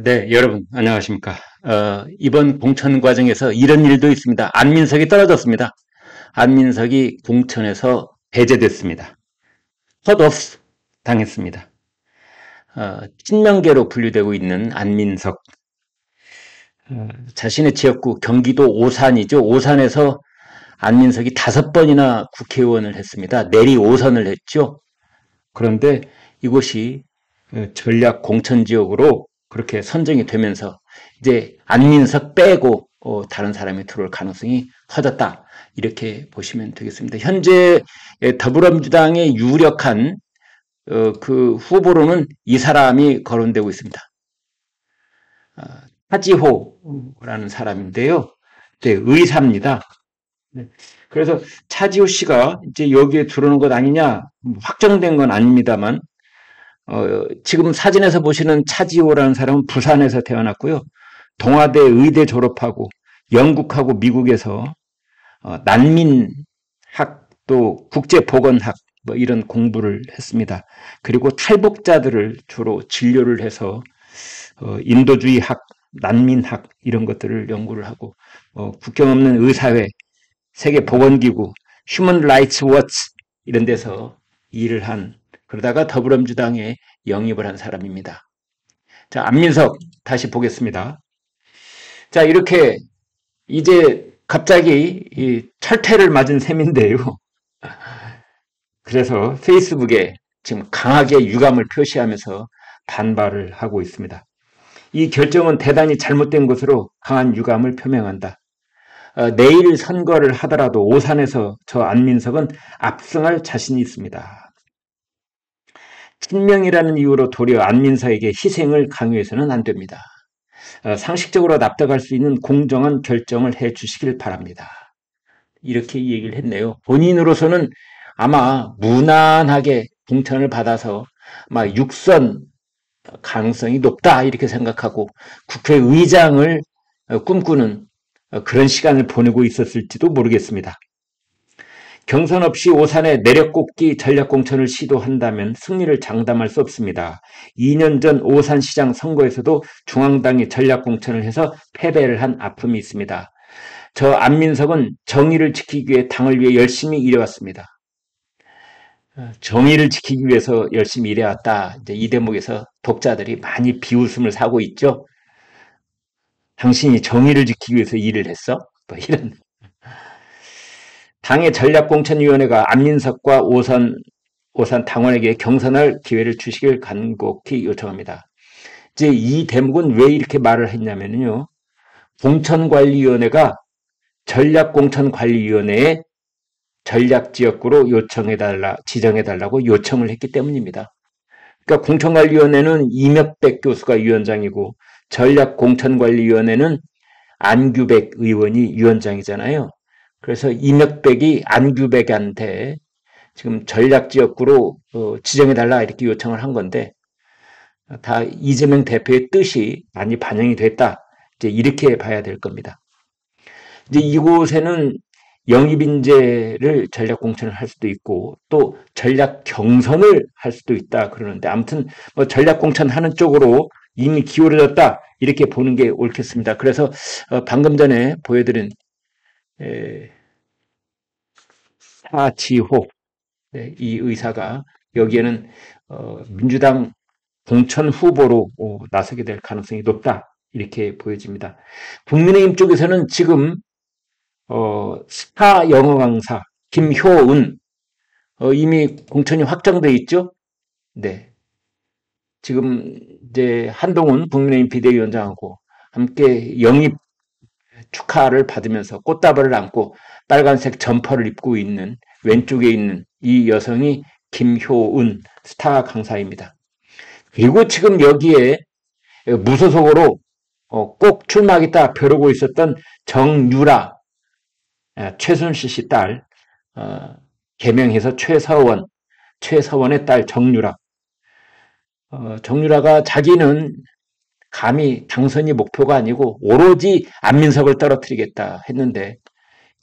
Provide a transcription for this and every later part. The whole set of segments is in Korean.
네, 여러분, 안녕하십니까. 이번 공천 과정에서 이런 일도 있습니다. 안민석이 떨어졌습니다. 안민석이 공천에서 배제됐습니다. 컷오프 당했습니다. 친명계로 분류되고 있는 안민석. 자신의 지역구 경기도 오산이죠. 오산에서 안민석이 5번이나 국회의원을 했습니다. 내리 5선을 했죠. 그런데 이곳이 전략 공천 지역으로 그렇게 선정이 되면서 이제 안민석 빼고 다른 사람이 들어올 가능성이 커졌다. 이렇게 보시면 되겠습니다. 현재 더불어민주당의 유력한 그 후보로는 이 사람이 거론되고 있습니다. 차지호라는 사람인데요. 네, 의사입니다. 네. 그래서 차지호 씨가 이제 여기에 들어오는 것 아니냐 확정된 건 아닙니다만 지금 사진에서 보시는 차지호라는 사람은 부산에서 태어났고요. 동아대 의대 졸업하고 영국하고 미국에서 난민학 또 국제보건학 뭐 이런 공부를 했습니다. 그리고 탈북자들을 주로 진료를 해서 인도주의학, 난민학 이런 것들을 연구를 하고 국경 없는 의사회, 세계보건기구, 휴먼 라이츠 워치 이런 데서 일을 한 그러다가 더불어민주당에 영입을 한 사람입니다. 자, 안민석 다시 보겠습니다. 자, 이렇게 이제 갑자기 이 철퇴를 맞은 셈인데요. 그래서 페이스북에 지금 강하게 유감을 표시하면서 반발을 하고 있습니다. 이 결정은 대단히 잘못된 것으로 강한 유감을 표명한다. 내일 선거를 하더라도 오산에서 저 안민석은 압승할 자신이 있습니다. 친명이라는 이유로 도리어 안민석에게 희생을 강요해서는 안 됩니다. 상식적으로 납득할 수 있는 공정한 결정을 해 주시길 바랍니다. 이렇게 얘기를 했네요. 본인으로서는 아마 무난하게 공천을 받아서 아마 6선 가능성이 높다 이렇게 생각하고 국회의장을 꿈꾸는 그런 시간을 보내고 있었을지도 모르겠습니다. 경선 없이 오산에 내력뽑기 전략공천을 시도한다면 승리를 장담할 수 없습니다. 2년 전 오산시장 선거에서도 중앙당이 전략공천을 해서 패배를 한 아픔이 있습니다. 저 안민석은 정의를 지키기 위해 당을 위해 열심히 일해왔습니다. 정의를 지키기 위해서 열심히 일해왔다. 이제 이 대목에서 독자들이 많이 비웃음을 사고 있죠. 당신이 정의를 지키기 위해서 일을 했어? 뭐 이런. 당의 전략공천위원회가 안민석과 오산 당원에게 경선할 기회를 주시길 간곡히 요청합니다. 이제 이 대목은 왜 이렇게 말을 했냐면요. 공천관리위원회가 전략공천관리위원회에 전략지역구로 지정해달라고 요청을 했기 때문입니다. 그러니까 공천관리위원회는 이명백 교수가 위원장이고 전략공천관리위원회는 안규백 의원이 위원장이잖아요. 그래서 이명백이 안규백한테 지금 전략지역구로 지정해달라 이렇게 요청을 한 건데 다 이재명 대표의 뜻이 많이 반영이 됐다. 이제 이렇게 봐야 될 겁니다. 이제 이곳에는 영입인재를 전략 공천을 할 수도 있고 또 전략 경선을 할 수도 있다 그러는데 아무튼 뭐 전략 공천하는 쪽으로 이미 기울어졌다 이렇게 보는 게 옳겠습니다. 그래서 방금 전에 보여드린 차지호 이 의사가 여기에는 민주당 공천 후보로 나서게 될 가능성이 높다 이렇게 보여집니다. 국민의힘 쪽에서는 지금 스타 영어 강사 김효은 이미 공천이 확정돼 있죠. 네, 지금 이제 한동훈 국민의힘 비대위원장하고 함께 영입 축하를 받으면서 꽃다발을 안고 빨간색 점퍼를 입고 있는 왼쪽에 있는 이 여성이 김효은 스타 강사입니다. 그리고 지금 여기에 무소속으로 꼭 출마하겠다 벼르고 있었던 정유라 최순실 씨 딸 개명해서 최서원의 딸 정유라 정유라가 자기는 감히 당선이 목표가 아니고 오로지 안민석을 떨어뜨리겠다 했는데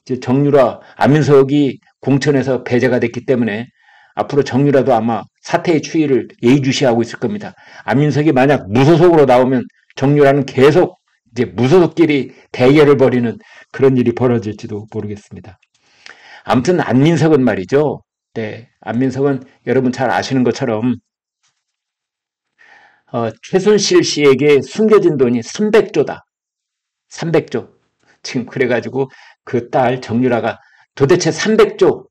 이제 정유라 안민석이 공천에서 배제가 됐기 때문에 앞으로 정유라도 아마 사태의 추이를 예의주시하고 있을 겁니다. 안민석이 만약 무소속으로 나오면 정유라는 계속 이제 무소속끼리 대결을 벌이는 그런 일이 벌어질지도 모르겠습니다. 아무튼 안민석은 말이죠. 네, 안민석은 여러분 잘 아시는 것처럼 최순실 씨에게 숨겨진 돈이 300조다. 300조. 지금 그래가지고 그 딸 정유라가 도대체 300조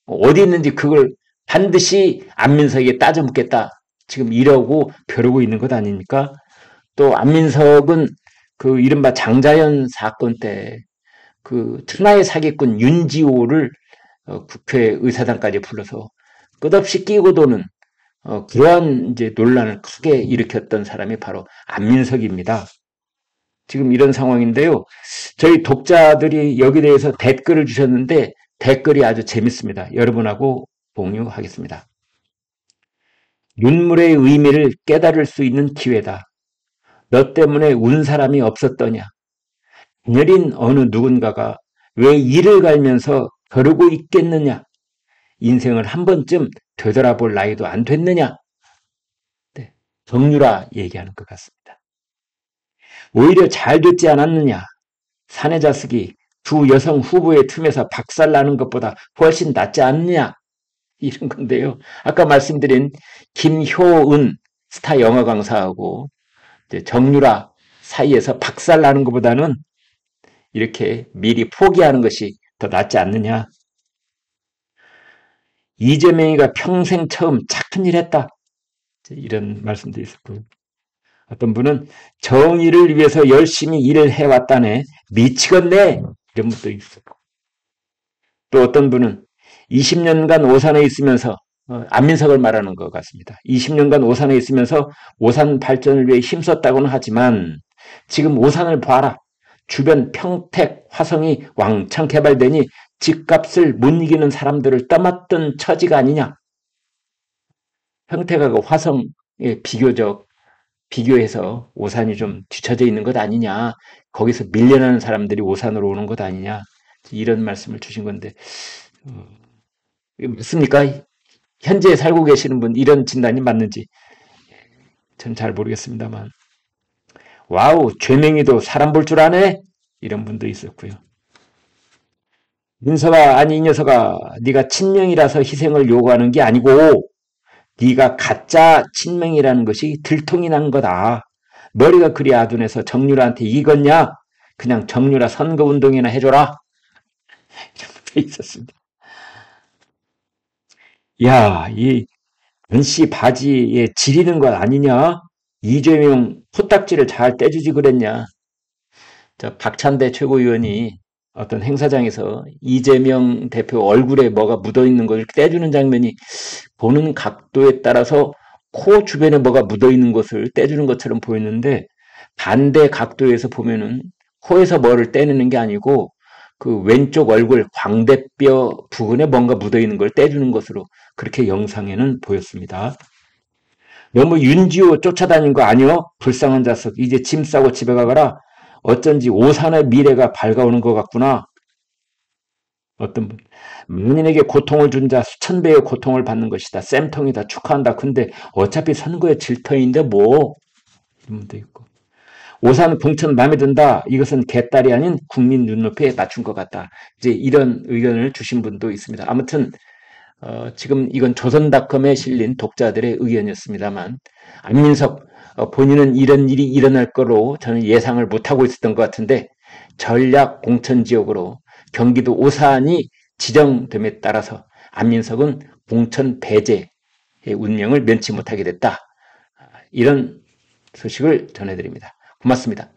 어디 있는지 그걸 반드시 안민석에게 따져 묻겠다. 지금 이러고 벼르고 있는 것 아닙니까? 또 안민석은 그 이른바 장자연 사건 때 그 천하의 사기꾼 윤지호를 국회 의사당까지 불러서 끝없이 끼고 도는 그러한 이제 논란을 크게 일으켰던 사람이 바로 안민석입니다. 지금 이런 상황인데요. 저희 독자들이 여기 대해서 댓글을 주셨는데 댓글이 아주 재밌습니다. 여러분하고 공유하겠습니다. 윤물의 의미를 깨달을 수 있는 기회다. 너 때문에 운 사람이 없었더냐. 녀린 어느 누군가가 왜 이를 갈면서 겨루고 있겠느냐. 인생을 한 번쯤 되돌아볼 나이도 안 됐느냐. 네, 정유라 얘기하는 것 같습니다. 오히려 잘 됐지 않았느냐. 사내 자식이 두 여성 후보의 틈에서 박살나는 것보다 훨씬 낫지 않느냐. 이런 건데요. 아까 말씀드린 김효은 스타 영어 강사하고 정유라 사이에서 박살나는 것보다는 이렇게 미리 포기하는 것이 더 낫지 않느냐. 이재명이가 평생 처음 착한 일 했다. 이런 말씀도 있었고, 어떤 분은 정의를 위해서 열심히 일을 해왔다네. 미치겠네. 이런 분도 있었고, 또 어떤 분은 20년간 오산에 있으면서 안민석을 말하는 것 같습니다. 20년간 오산에 있으면서 오산 발전을 위해 힘썼다고는 하지만 지금 오산을 봐라. 주변 평택, 화성이 왕창 개발되니 집값을 못 이기는 사람들을 떠맡던 처지가 아니냐. 평택하고 화성에 비교해서 오산이 좀 뒤처져 있는 것 아니냐. 거기서 밀려나는 사람들이 오산으로 오는 것 아니냐. 이런 말씀을 주신 건데 맞습니까? 현재 살고 계시는 분 이런 진단이 맞는지 전 잘 모르겠습니다만 와우 죄맹이도 사람 볼 줄 아네? 이런 분도 있었고요. 민서가 아니 이 녀석아 네가 친명이라서 희생을 요구하는 게 아니고 네가 가짜 친명이라는 것이 들통이 난 거다. 머리가 그리 아둔해서 정유라한테 이겼냐? 그냥 정유라 선거운동이나 해줘라. 이런 분도 있었습니다. 야, 이 은씨 바지에 지리는 것 아니냐? 이재명 코딱지를 잘 떼주지 그랬냐? 저 박찬대 최고위원이 어떤 행사장에서 이재명 대표 얼굴에 뭐가 묻어있는 걸 떼주는 장면이 보는 각도에 따라서 코 주변에 뭐가 묻어있는 것을 떼주는 것처럼 보였는데 반대 각도에서 보면은 코에서 뭐를 떼내는 게 아니고 그 왼쪽 얼굴 광대뼈 부근에 뭔가 묻어있는 걸 떼주는 것으로 그렇게 영상에는 보였습니다. 너무 윤지호 쫓아다닌 거 아니요? 불쌍한 자식 이제 짐 싸고 집에 가거라. 어쩐지 오산의 미래가 밝아오는 것 같구나. 어떤 분 만인에게 고통을 준 자 수천 배의 고통을 받는 것이다. 쌤통이다. 축하한다. 근데 어차피 선거의 질터인데 뭐 이런 분도 있고 오산 공천 마음에 든다. 이것은 개딸이 아닌 국민 눈높이에 맞춘 것 같다. 이제 이런 의견을 주신 분도 있습니다. 아무튼 지금 이건 조선닷컴에 실린 독자들의 의견이었습니다만 안민석 본인은 이런 일이 일어날 거로 저는 예상을 못하고 있었던 것 같은데 전략 공천 지역으로 경기도 오산이 지정됨에 따라서 안민석은 공천 배제의 운명을 면치 못하게 됐다. 이런 소식을 전해드립니다. 고맙습니다.